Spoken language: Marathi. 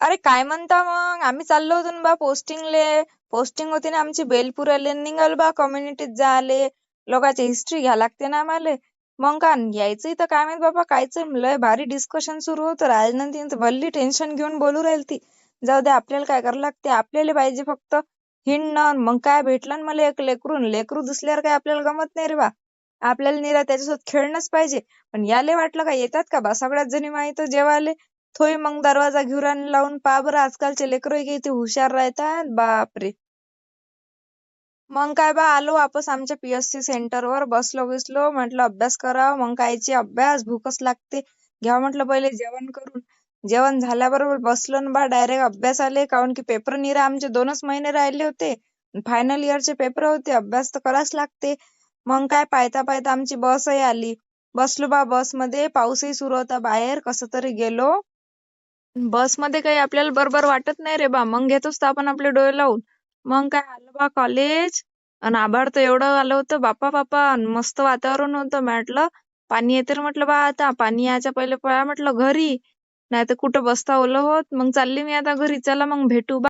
अरे काय म्हणता मग? आम्ही चाललो होतो ना बा पोस्टिंगले. पोस्टिंग होती ना आमची बेलपुराले, निघाल बा कम्युनिटीत जाले. लोकांची हिस्ट्री घ्या लागते ना आम्हाला. मग का यायचं इथं काय माहित बाबा कायचं लय भारी डिस्कशन सुरू होतं. राजनंदिनी तर भल्ली टेन्शन घेऊन बोलू राहील ती. जाऊ दे आपल्याला काय करावं लागते, आपल्याला पाहिजे फक्त हिंडणं. मग काय भेटलं ना मला एक लेकरून. लेकरू दिसल्यावर काय आपल्याला गमत नाही रे बा. आपल्याला निरा त्याच्यासोबत खेळणंच पाहिजे. पण याले वाटलं का येतात का बा सगळ्याच जणी माहित जेवाले. थोय मग दरवाजा घुराण लावून पहा बरं आजकालचे लेकरं किती हुशार राहतात बापरे. मग काय बा आलो वापस आमच्या पीएससी सेंटरवर, बसलो बिसलो म्हटलं अभ्यास करावा. मग कायची अभ्यास, भूकच लागते. घ्या म्हटलं पहिले जेवण करून. जेवण झाल्याबरोबर बसलो ना बा डायरेक्ट अभ्यासाले, काऊन की पेपर निरा आमचे 2च महिने राहिले होते. फायनल इयरचे पेपर होते, अभ्यास तर करावाच लागते. मग काय पायता पायता आमची बसही आली. बसलो बा बसमध्ये, पाऊसही सुरू होता बाहेर. कसं तरी गेलो. बसमध्ये काही आपल्याला बरोबर वाटत नाही रे बा. मग घेतोच तर आपण आपले डोळे लावून. मग काय आलं बा कॉलेज. आणि आभाळ तर एवढं आलं होतं बापा बापा. अन मस्त वातावरण होतं. म्हटलं पाणी येते रे म्हटलं बा आता. पाणी यायच्या पहिले पळा म्हटलं घरी. नाही तर कुठं बसता ओलं होत. मग चालली मी आता घरी. चला मग भेटू बा.